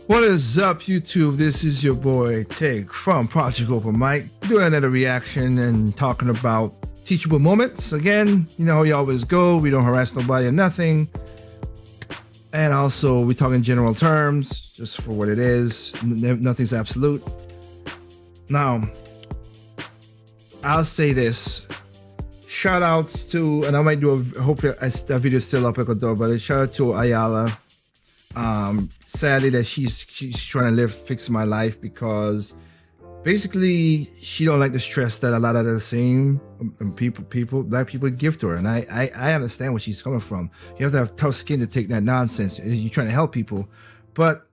What is up, YouTube? This is your boy Tig from Project Open Mic, doing another reaction and talking about teachable moments. Again, you know how we always go. We don't harass nobody or nothing. And also, we talk in general terms, just for what it is. Nothing's absolute. Now, I'll say this. Shout outs to, and I might do hopefully that video is still up, but shout out to Ayala. Sadly that she's trying to fix my life, because basically she don't like the stress that a lot of the same black people give to her, and I understand where she's coming from. You have to have tough skin to take that nonsense. You're trying to help people, but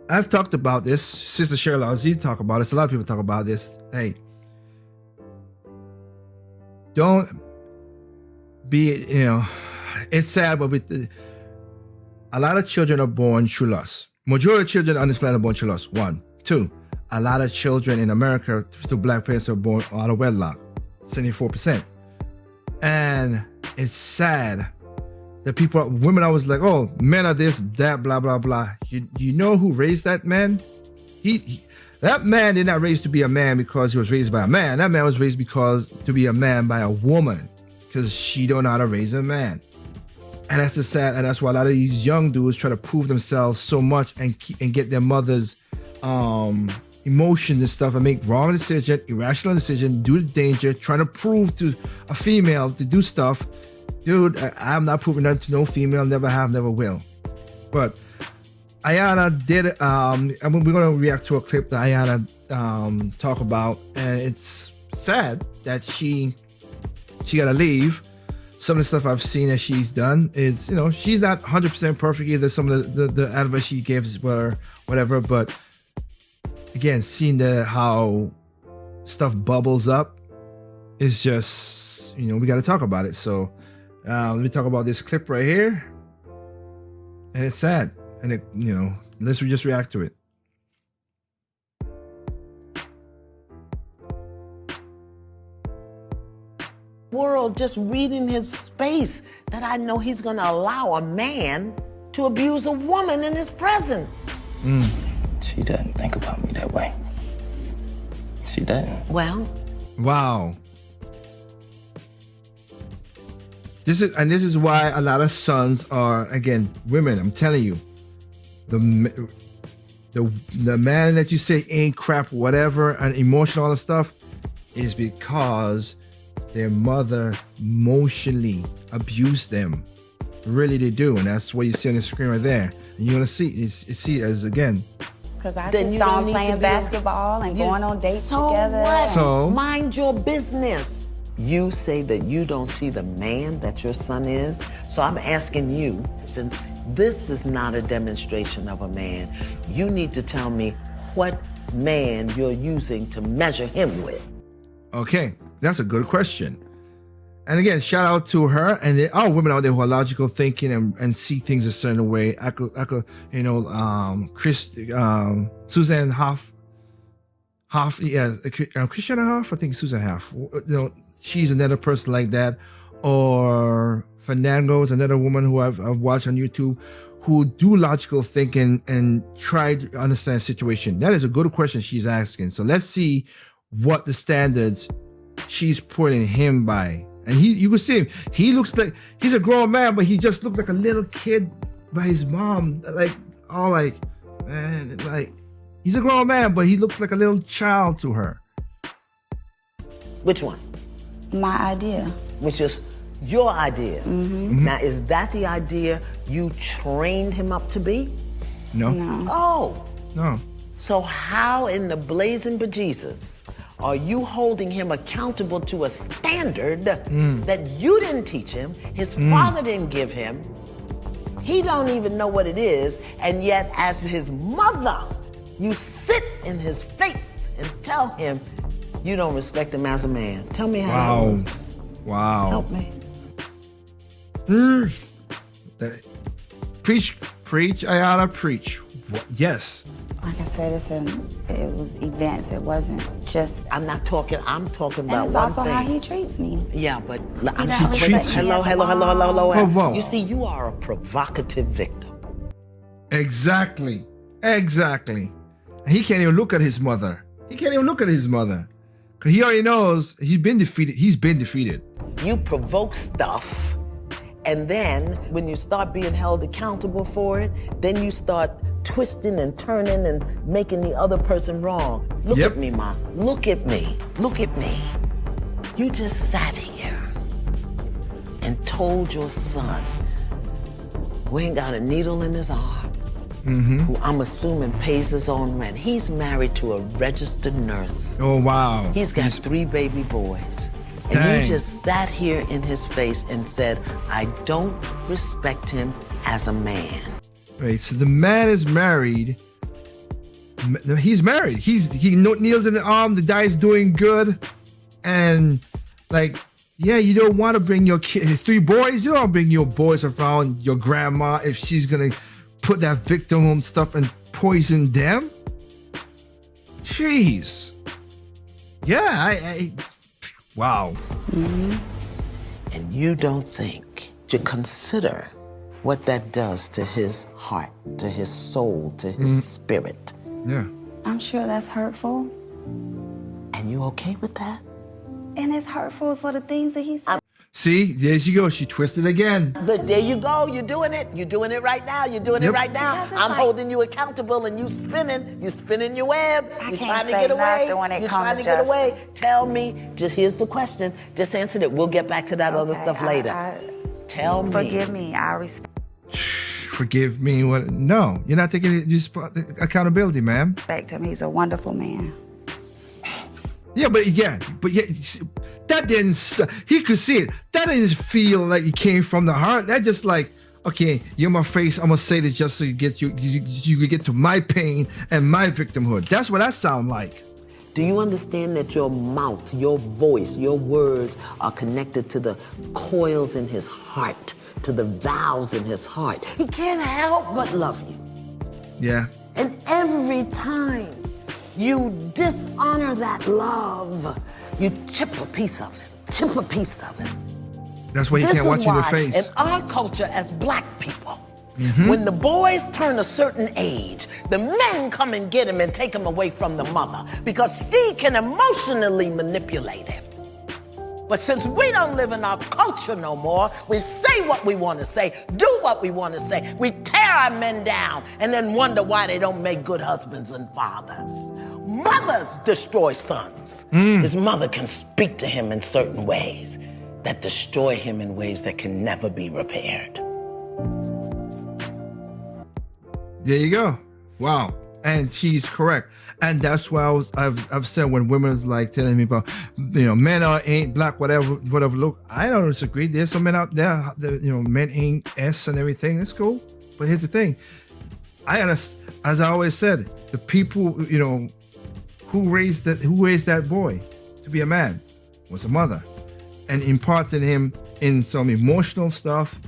I've talked about this. Sister Cheryl Alzi talk about this. A lot of people talk about this. Hey, don't be, it's sad, but a lot of children are born through lust. Majority of children on this planet are born through lust. 1. 2. A lot of children in America through black parents are born out of wedlock. 74%. And it's sad that women always like, oh, men are this, that, blah, blah, blah. You know who raised that man? That man did not raise to be a man because he was raised by a man. That man was raised to be a man by a woman, because she don't know how to raise a man. And that's the sad, and that's why a lot of these young dudes try to prove themselves so much and get their mother's emotions and stuff, and make wrong decision, irrational decision, due to danger, trying to prove to a female to do stuff. Dude, I'm not proving that to no female, never have, never will. But Ayana did, we're gonna react to a clip that Ayana talk about, and it's sad that she gotta leave. Some of the stuff I've seen that she's done is, she's not 100% perfect either. Some of the advice she gives were whatever, but again, seeing how stuff bubbles up is just, we got to talk about it. So let me talk about this clip right here, and it's sad, and let's just react to it. World just reading his space that I know he's going to allow a man to abuse a woman in his presence. She doesn't think about me that way. She doesn't. Well, wow. This is why a lot of sons are, again, women. I'm telling you, the man that you say ain't crap, whatever, and emotional and stuff, is because their mother emotionally abused them. Really, they do, and that's what you see on the screen right there. And you're gonna see it as again. Because I just saw them playing basketball and going on dates together. What? So mind your business. You say that you don't see the man that your son is, so I'm asking you, since this is not a demonstration of a man, you need to tell me what man you're using to measure him with. Okay, that's a good question. And again, shout out to her, and there are women out there who are logical thinking and see things a certain way. I could, Suzanne Hoff, Christiana Hoff, I think Susan Hoff. She's another person like that. Or Fernando is another woman who I've watched on YouTube, who do logical thinking and try to understand the situation. That is a good question she's asking. So let's see what the standards she's putting him by. And you can see him. He looks like he's a grown man, but he just looked like a little kid by his mom. He's a grown man, but he looks like a little child to her. Which one? My idea. Which is your idea. Mm-hmm. Now, is that the idea you trained him up to be? No. Oh. No. So how in the blazing bejesus are you holding him accountable to a standard that you didn't teach him, his father didn't give him, he don't even know what it is, and yet as his mother, you sit in his face and tell him you don't respect him as a man? Tell me how that works. Wow. Help me. Preach, Ayana, preach. Yes. Like I said, it was events. It wasn't just. I'm talking And about it's one also thing. how he treats me. Yeah, but treats you. hello. Whoa. You see, you are a provocative victim. Exactly. And he can't even look at his mother. Because he already knows he's been defeated. You provoke stuff, and then when you start being held accountable for it, then you start twisting and turning and making the other person wrong. Look at me, Ma. Look at me. You just sat here and told your son, who ain't got a needle in his arm, who I'm assuming pays his own rent. He's married to a registered nurse. Oh, wow. He's got 3 baby boys. And Dang. you just sat here in his face and said, I don't respect him as a man. Right, so the man is married. He's married. He kneels in the arm. The guy's doing good, and like, yeah, you don't want to bring your 3 boys. You don't bring your boys around your grandma if she's gonna put that victim home stuff and poison them. Jeez. Yeah, wow. And you don't think to consider what that does to his heart, to his soul, to his spirit. Yeah. I'm sure that's hurtful. And you okay with that? And it's hurtful for the things that he said. See, there she goes. She twisted again. But there you go. You're doing it. You're doing it right now. You're doing it right now. Because it's I'm like- holding you accountable, and you spinning. You're spinning your web. I You're can't trying to say get away. nothing when it You're comes trying to to get justice. away. Tell me. Just here's the question. Just answer it. We'll get back to that other Okay, stuff later. Tell me. Forgive me. I respect Forgive me. What? No, you're not taking accountability, ma'am. him. He's a wonderful man. Yeah, but that didn't. He could see it. That didn't feel like it came from the heart. That just like, okay, you're my face. I'm gonna say this just so you get you could get to my pain and my victimhood. That's what that sound like. Do you understand that your mouth, your voice, your words are connected to the coils in his heart, to the valves in his heart? He can't help but love you. Yeah. And every time you dishonor that love, you chip a piece of it. That's why you can't watch you in the face. In our culture as black people, when the boys turn a certain age, the men come and get him and take him away from the mother because she can emotionally manipulate him. But since we don't live in our culture no more, we say what we want to say, do what we want to say. We tear our men down and then wonder why they don't make good husbands and fathers. Mothers destroy sons. His mother can speak to him in certain ways that destroy him in ways that can never be repaired. There you go. Wow. And she's correct. And that's why I've said when women's like telling me about, men ain't black, whatever. Look, I don't disagree. There's some men out there, men ain't S and everything. It's cool. But here's the thing. As I always said, the people, who raised that boy to be a man was a mother, and imparted him in some emotional stuff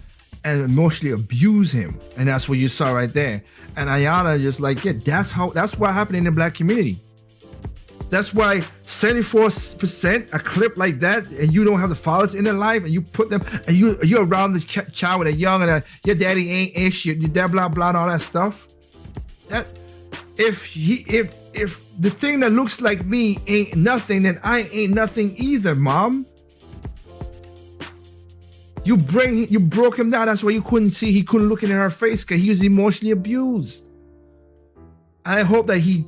and emotionally abuse him. And that's what you saw right there. And Ayana just like, yeah, that's what happened in the black community. That's why 74% a clip like that, and you don't have the fathers in their life, and you put them, and you're around the child when they're young, and your daddy ain't ish, your dad blah blah and all that stuff. That if the thing that looks like me ain't nothing, then I ain't nothing either, mom. You broke him down. That's why you couldn't see. He couldn't look in her face because he was emotionally abused. And I hope that he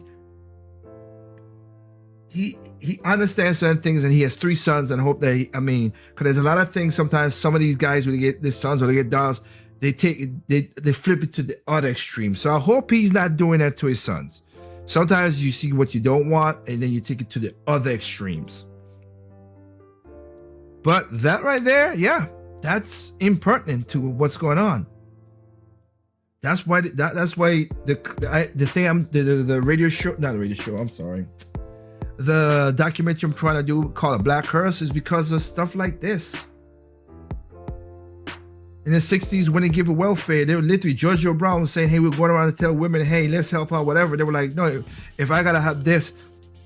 understands certain things, and he has 3 sons. And I hope that because there's a lot of things. Sometimes some of these guys, when they get their sons or they get daughters, they flip it to the other extreme. So I hope he's not doing that to his sons. Sometimes you see what you don't want, and then you take it to the other extremes. But that right there, yeah. That's impertinent to what's going on. That's why the radio show, not a radio show, I'm sorry. The documentary I'm trying to do called A Black Curse is because of stuff like this. In the 60s, when they give a welfare, they were literally, George Brown was saying, hey, we're going around to tell women, hey, let's help out, whatever. They were like, no, if I gotta have this,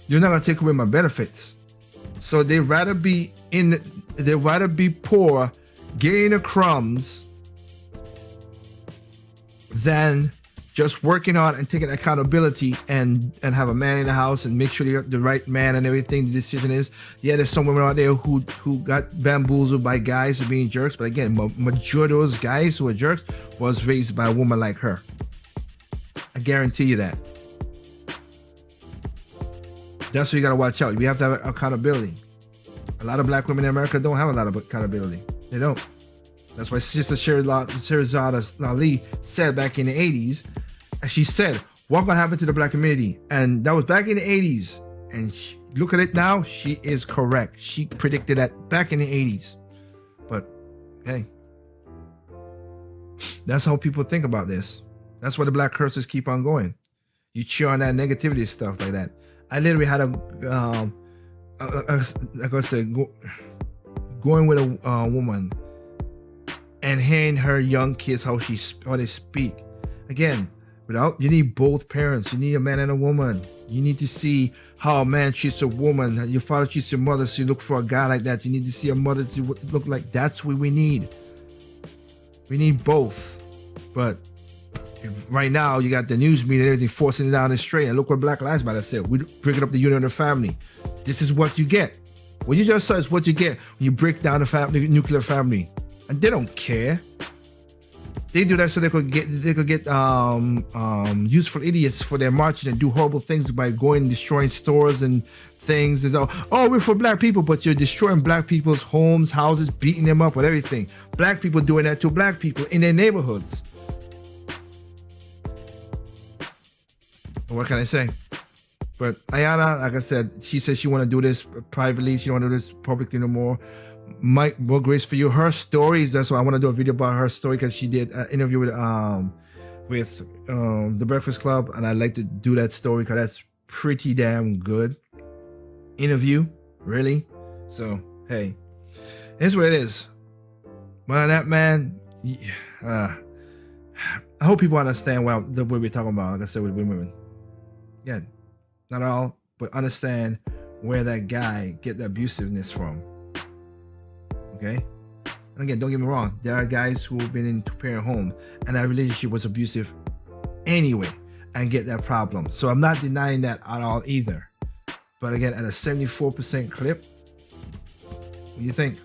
you're not gonna take away my benefits. So they'd rather be poor, getting the crumbs, than just working hard and taking accountability and have a man in the house and make sure you're the right man and everything. The decision is, yeah, there's some women out there who got bamboozled by guys who are being jerks, but again, majority of those guys who are jerks was raised by a woman like her. I guarantee you that. That's what you gotta watch out. We have to have accountability. A lot of black women in America don't have a lot of accountability. They don't. That's why Sister Sherazada Ali said back in the 80s, and she said, what gonna happen to the black community? And that was back in the 80s. And look at it now, she is correct. She predicted that back in the 80s. But hey, that's how people think about this. That's why the black curses keep on going. You cheer on that negativity stuff like that. I literally had like I said, going with a woman and hearing her young kids how they speak. Again, you need both parents. You need a man and a woman. You need to see how a man treats a woman. Your father treats your mother, so you look for a guy like that. You need to see a mother to look like. That's what we need. We need both. But right now, you got the news media and everything forcing it down the straight. And look what Black Lives Matter said. We're breaking up the unit of the family. This is what you get. What you just saw is what you get when you break down the nuclear family. And they don't care. They do that so they could get useful idiots for their marching and do horrible things by going and destroying stores and things. And we're for black people, but you're destroying black people's homes, houses, beating them up with everything. Black people doing that to black people in their neighborhoods. What can I say? But Ayana, like I said, she said she want to do this privately. She don't want to do this publicly no more. Mike, more grace for you. Her stories, that's why I want to do a video about her story, because she did an interview with The Breakfast Club, and I'd like to do that story because that's pretty damn good interview, really. So, hey, here's what it is. Well, that man, I hope people understand the way we're talking about, like I said, with women. Again, not all, but understand where that guy get the abusiveness from. Okay? And again, don't get me wrong. There are guys who have been in two-parent home and that relationship was abusive anyway and get that problem. So I'm not denying that at all either. But again, at a 74% clip, what do you think?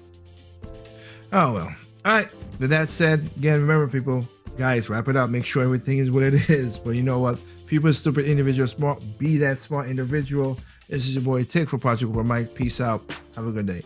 Oh, well. All right. With that said, again, remember, people, guys, wrap it up. Make sure everything is what it is. But you know what? People are stupid, individuals smart. Be that smart individual. This is your boy Tick for Project Group Mike. Peace out. Have a good day.